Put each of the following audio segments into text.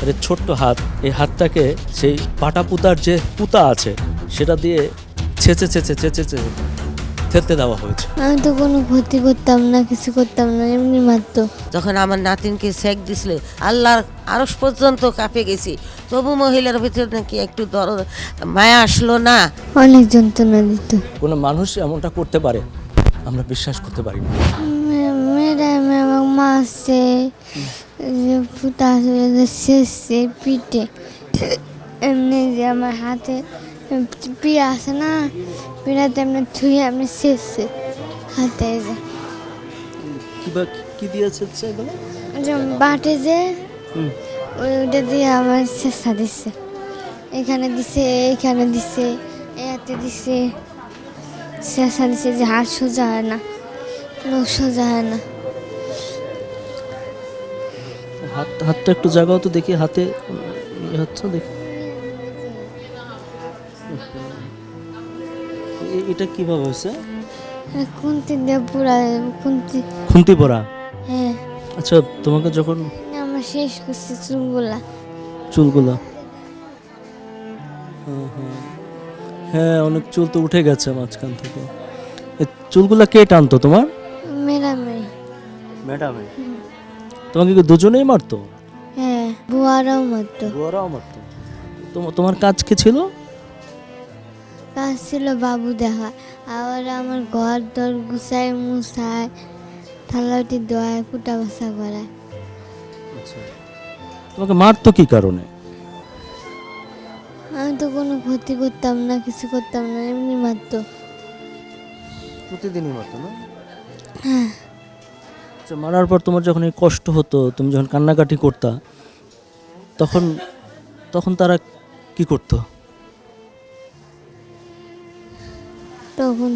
আর এই ছোট্ট হাত, এই হাতটাকে সেই পাটা পুতার যে পুতা আছে সেটা দিয়ে ছেঁচে ছেঁচে ছেঁচে ছেঁচে ফেলতে দেওয়া হয়েছে। আমি তো কোনো ক্ষতি করতাম না, কিছু করতাম না, এমনি মারতো। যখন আমার নাতিনকে সেক দিছিল আল্লাহর আরশ পর্যন্ত কাঁপে গেছি, তবু মহিলার ভিতরে নাকি একটু দরদ মায়া আসলো না। অনেক যন্ত্রণা দিত। কোনো মানুষ এমনটা করতে পারে আমরা বিশ্বাস করতে পারি না। ম্যাডাম আমার মারছে, ফুটা শেষে পিঠে, এমনি যে আমার হাতে পিড়া আছে না, পিড়াতে এমনি থুয়ে এমনি শেষে হাতে কি দিয়েছে এগুলো? যে বাটে যে ওইটা দিয়ে আমার শেষা দিচ্ছে, এখানে দিছে, এইখানে দিছে, এই হাতে দিছে, শেষা দিছে যে হাত সোজা হয় না, লোক সোজা হয় না। হাতটা একটু জায়গাও তো দেখি, হাতে হচ্ছে দেখি। এটা কিভাবে হয়েছে? খুন্তি দিয়ে পুরা খুন্তি পড়া? হ্যাঁ। আচ্ছা, তোমাকে যখন আমার শেষ করছে চুলগুলা হ্যাঁ, অনেক চুল তো উঠে গেছে মাঝখান থেকে। এই চুলগুলা কে টানতো তোমার? ম্যাডামে। তোমাকে কি দুজনেই মারতো? হ্যাঁ, বুয়ারাও মারতো। বুয়ারাও মারতো। তোমার কাজ কি ছিল? কাজ ছিল বাবু দেখা, আবার আমার ঘর দর গুছায় মুছায়, থালাটি দোয়ায়, কুটা বসা করায়। আচ্ছা, তোমাকে মারতো কি কারণে? আমি তো কোনো ক্ষতি করতাম না, কিছু করতাম না, এমনি মারতো। প্রতিদিনই মারতো না? হ্যাঁ। আচ্ছা, মারার পর তোমার যখন এই কষ্ট হতো, তুমি যখন কান্নাকাটি করতা, তখন তারা কি করতো? তখন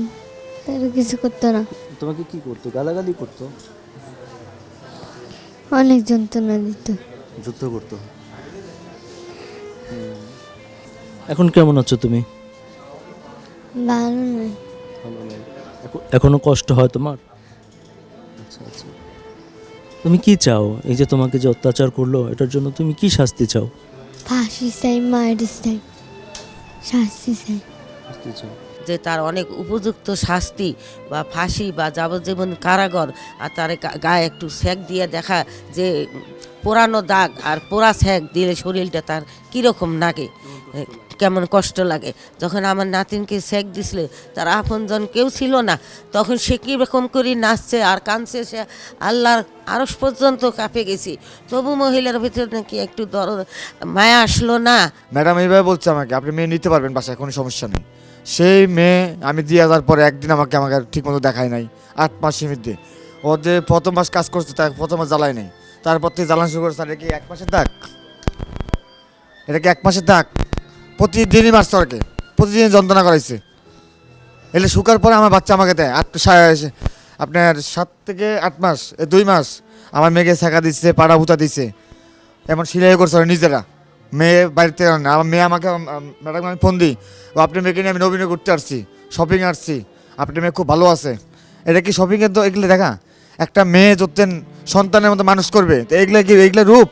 তারা কিছু করতো না। তোমাকে কি করতো? গালাগালি করতো? অনেক যন্ত্রণা দিত। যুদ্ধ করতো? এখন কেমন আছো তুমি? ভালো নয়। এখনো কষ্ট হয় তোমার? আচ্ছা আচ্ছা, তুমি কি চাও? এই যে তোমাকে যে অত্যাচার করলো, এটার জন্য তুমি কি শাস্তি চাও? ফাঁসি চাই, মায়ের চাই, শাস্তি চাই। শাস্তি চাও যে তার অনেক উপযুক্ত শাস্তি বা ফাঁসি বা যাবজ্জীবন কারাগার, আর তার গায়ে একটু সেক দিয়ে দেখা যে পোড়ানো দাগ, আর পোড়া সেক দিলে শরীরটা তার কীরকম লাগে, কেমন কষ্ট লাগে। যখন আমার নাতিনকে সেক দিছিল তার আপনজন কেউ ছিল না, তখন সে কীরকম করে নাচছে আর কাঁদছে, সে আল্লাহর আরশ পর্যন্ত কাঁপে গেছি, তবু মহিলার ভিতরে নাকি একটু দরদ মায়া আসলো না। ম্যাডাম এইভাবে বলছে আমাকে, আপনি মেয়ে নিতে পারবেন বাসায়, কোনো সমস্যা নেই। সেই মেয়ে আমি দিয়ে যাওয়ার পরে একদিন আমাকে ঠিক মতো দেখায় নাই। 8 মাস সীমিত দিয়ে ও যে প্রথম মাস কাজ করছে, তার প্রথম মাস জ্বালায় নাই, তারপর থেকে জ্বালানো শুরু করছে। এটা কি 1 মাসের দাগ? এটা কি 1 মাসের দাগ? প্রতিদিনই মারছে ওকে, প্রতিদিন যন্ত্রণা করাইছে। এলে শুকার পরে আমার বাচ্চা আমাকে দেয় আপনার 7 থেকে 8 মাস, 2 মাস আমার মেয়েকে শেখা দিচ্ছে, পাড়া ভুতা দিচ্ছে, এমন সিলাই করছে ওরা নিজেরা। মেয়ে বাড়িতে না, আমার মেয়ে আমাকে, ম্যাডাম আমি ফোন দিই, ও আপনার মেয়েকে নিয়ে আমি নবীনে ঘুরতে আসছি, শপিং আসছি, আপনার মেয়ে খুব ভালো আছে। এটা কি শপিংয়ের তো এগুলো দেখা? একটা মেয়ে যতদিন সন্তানের মতো মানুষ করবে, তো এগুলো রূপ?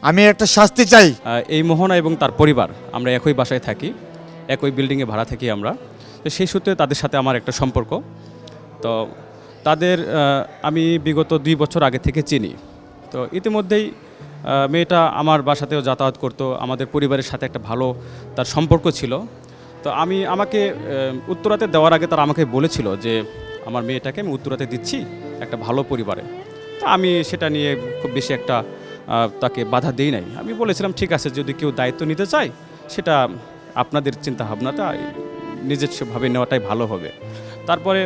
আমি একটা শাস্তি চাই। এই মোহনা এবং তার পরিবার, আমরা একই বাসায় থাকি, একই বিল্ডিংয়ে ভাড়া থাকি আমরা। তো সেই সূত্রে তাদের সাথে আমার একটা সম্পর্ক। তো তাদের আমি বিগত 2 বছর আগে থেকে চিনি। তো ইতিমধ্যেই মেয়েটা আমার বাসাতেও যাতায়াত করতো, আমাদের পরিবারের সাথে একটা ভালো তার সম্পর্ক ছিল। তো আমাকে উত্তরাতে দেওয়ার আগে তারা আমাকে বলেছিল যে আমার মেয়েটাকে আমি উত্তরাতে দিচ্ছি একটা ভালো পরিবারে। তো আমি সেটা নিয়ে খুব বেশি একটা তাকে বাধা দেই নাই। আমি বলেছিলাম ঠিক আছে, যদি কেউ দায়িত্ব নিতে চায় সেটা আপনাদের চিন্তাভাবনাটা নিজস্বভাবে নেওয়াটাই ভালো হবে। তারপরে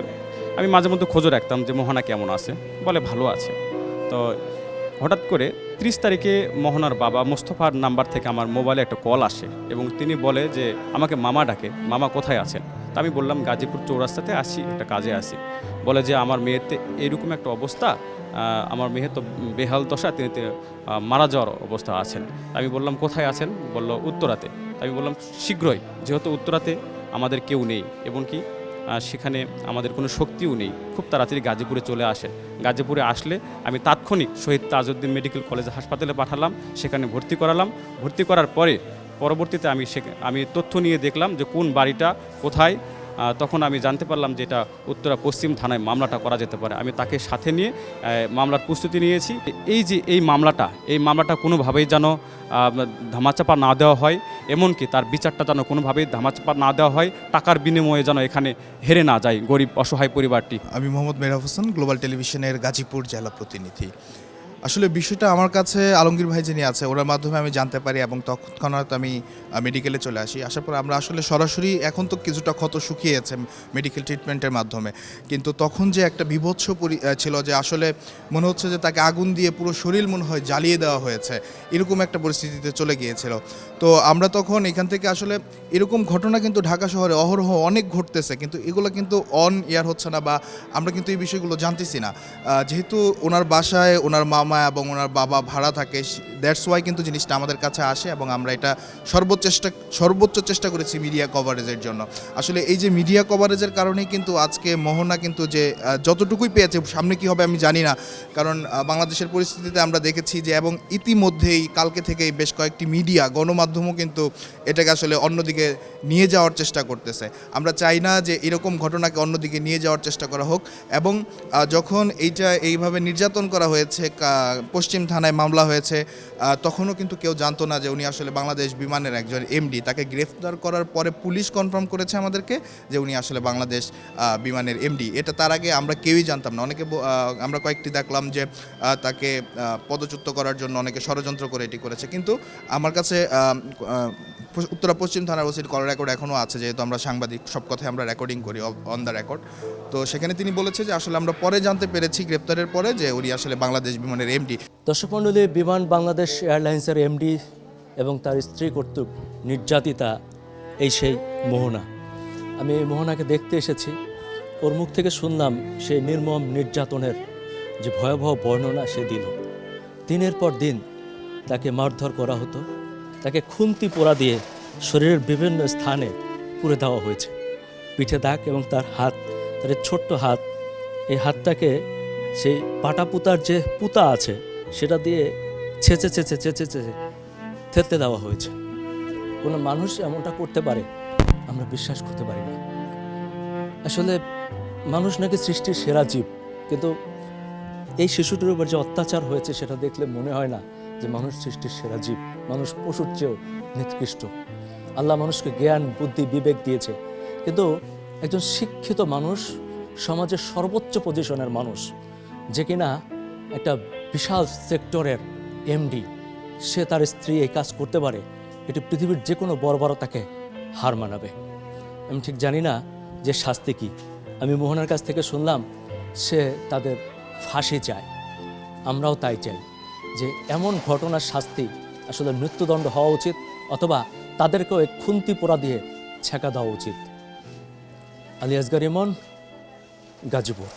আমি মাঝে মধ্যে খোঁজও রাখতাম যে মোহনা কেমন আছে, বলে ভালো আছে। তো হঠাৎ করে 30 তারিখে মোহনার বাবা মোস্তফার নাম্বার থেকে আমার মোবাইলে একটা কল আসে এবং তিনি বলে যে আমাকে মামা ডাকে, মামা কোথায় আছেন? তা আমি বললাম গাজীপুর চৌরাস্তাতে আসি, একটা কাজে আসি। বলে যে আমার মেয়েতে এরকম একটা অবস্থা, আমার মেয়ে তো বেহাল দশা, তিনি মারা যাওয়ার অবস্থা আছেন। আমি বললাম কোথায় আছেন? বলল উত্তরাতে। আমি বললাম শীঘ্রই, যেহেতু উত্তরাতে আমাদের কেউ নেই এবং কি সেখানে আমাদের কোনো শক্তিও নেই, খুব তাড়াতাড়ি গাজীপুরে চলে আসেন। গাজীপুরে আসলে আমি তাৎক্ষণিক শহীদ তাজউদ্দিন মেডিকেল কলেজ হাসপাতালে পাঠালাম, সেখানে ভর্তি করালাম। ভর্তি করার পরে পরবর্তীতে আমি তথ্য নিয়ে দেখলাম যে কোন বাড়িটা কোথায়। তখন আমি জানতে পারলাম যে এটা উত্তরা পশ্চিম থানায় মামলাটা করা যেতে পারে। আমি তাকে সাথে নিয়ে মামলার প্রস্তুতি নিয়েছি। এই মামলাটা কোনোভাবেই যেন ধামাচাপা না দেওয়া হয়, এমনকি তার বিচারটা যেন কোনোভাবেই ধামাচাপা না দেওয়া হয়, টাকার বিনিময়ে যেন এখানে হেরে না যায় গরিব অসহায় পরিবারটি। আমি মোহাম্মদ মেহরাব হোসেন, গ্লোবাল টেলিভিশনের গাজীপুর জেলা প্রতিনিধি। আসলে বিষয়টা আমার কাছে আলমগীর ভাই যিনি আছে ওনার মাধ্যমে আমি জানতে পারি এবং তৎক্ষণাৎ আমি মেডিকেলে চলে আসি। আসার পর আমরা আসলে সরাসরি, এখন তো কিছুটা ক্ষত শুকিয়েছে মেডিকেল ট্রিটমেন্টের মাধ্যমে, কিন্তু তখন যে একটা বিভৎস ছিল যে আসলে মনে হচ্ছে যে তাকে আগুন দিয়ে পুরো শরীর মনে হয় জ্বালিয়ে দেওয়া হয়েছে, এরকম একটা পরিস্থিতিতে চলে গিয়েছিল। তো আমরা তখন এখান থেকে আসলে এরকম ঘটনা কিন্তু ঢাকা শহরে অহরহ অনেক ঘটতেছে, কিন্তু এগুলো কিন্তু অন এয়ার হচ্ছে না বা আমরা কিন্তু এই বিষয়গুলো জানতেছি না। যেহেতু ওনার বাসায় ওনার মামা এবং ওনার বাবা ভাড়া থাকে, দ্যাটস ওয়াই কিন্তু জিনিসটা আমাদের কাছে আসে এবং আমরা এটা সর্বোচ্চ চেষ্টা করেছি মিডিয়া কভারেজের জন্য। আসলে এই যে মিডিয়া কভারেজের কারণেই কিন্তু আজকে মোহনা কিন্তু যে যতটুকুই পেয়েছে, সামনে কি হবে আমি জানি না, কারণ বাংলাদেশের পরিস্থিতিতে আমরা দেখেছি যে এবং ইতিমধ্যেই কালকে থেকেই বেশ কয়েকটি মিডিয়া গণমাধ্যমও কিন্তু এটাকে আসলে অন্যদিকে নিয়ে যাওয়ার চেষ্টা করতেছে। আমরা চাই না যে এরকম ঘটনাকে অন্যদিকে নিয়ে যাওয়ার চেষ্টা করা হোক। এবং যখন এইভাবে নির্যাতন করা হয়েছে, পশ্চিম থানায় মামলা হয়েছে, তখনও কিন্তু কেউ জানতো না যে উনি আসলে বাংলাদেশ বিমানের একজন এমডি। তাকে গ্রেফতার করার পরে পুলিশ কনফার্ম করেছে আমাদেরকে যে উনি আসলে বাংলাদেশ বিমানের এমডি। এটা তার আগে আমরা কেউই জানতাম না। আমরা কয়েকটি দেখলাম যে তাকে পদচ্যুত করার জন্য অনেকে ষড়যন্ত্র করে এটি করেছে, কিন্তু আমার কাছে উত্তরা পশ্চিম থানার ওসির কল রেকর্ড এখনও আছে, যেহেতু আমরা সাংবাদিক, সব কথাই আমরা রেকর্ডিং করি অন দ্য রেকর্ড। তো সেখানে তিনি বলেছে যে আসলে আমরা পরে জানতে পেরেছি গ্রেপ্তারের পরে যে উনি আসলে বাংলাদেশ বিমানের এমডি। দর্শক মণ্ডলী, বিমান বাংলাদেশ এয়ারলাইন্সের এমডি এবং তার স্ত্রী কর্তৃক নির্যাতিতা এই সেই মোহনা। আমি এই মোহনাকে দেখতে এসেছি, ওর মুখ থেকে শুনলাম সেই নির্মম নির্যাতনের যে ভয়াবহ বর্ণনা সে দিল। দিনের পর দিন তাকে মারধর করা হতো, তাকে খুন্তি পোড়া দিয়ে শরীরের বিভিন্ন স্থানে পুড়ে দেওয়া হয়েছে। পিঠে দাগ এবং তার হাত, তার ছোট্ট হাত, এই হাতটাকে সেই পাটা পুতার যে পুতা আছে সেটা দিয়ে ছেঁচে থেতলে দেওয়া হয়েছে। কোনো মানুষ এমনটা করতে পারে আমরা বিশ্বাস করতে পারি না। আসলে মানুষ নাকি সৃষ্টির সেরা জীব, কিন্তু এই শিশুটির উপর যে অত্যাচার হয়েছে সেটা দেখলে মনে হয় না যে মানুষ সৃষ্টির সেরা জীব। মানুষ পশুর চেয়েও নিকৃষ্ট। আল্লাহ মানুষকে জ্ঞান, বুদ্ধি, বিবেক দিয়েছে, কিন্তু একজন শিক্ষিত মানুষ, সমাজের সর্বোচ্চ পজিশনের মানুষ, যে কিনা একটা বিশাল সেক্টরের এমডি, সে তার স্ত্রী এই কাজ করতে পারে, এটি পৃথিবীর যে কোনো বর্বরতাকে হার মানাবে। আমি ঠিক জানি না যে শাস্তি কী। আমি মোহনার কাছ থেকে শুনলাম সে তাদের ফাঁসি চায়, আমরাও তাই চাই যে এমন ঘটনার শাস্তি আসলে মৃত্যুদণ্ড হওয়া উচিত, অথবা তাদেরকেও খুন্তি পোড়া দিয়ে ছেঁকা দেওয়া উচিত। আলী আসগর ইমন, গাজীপুর।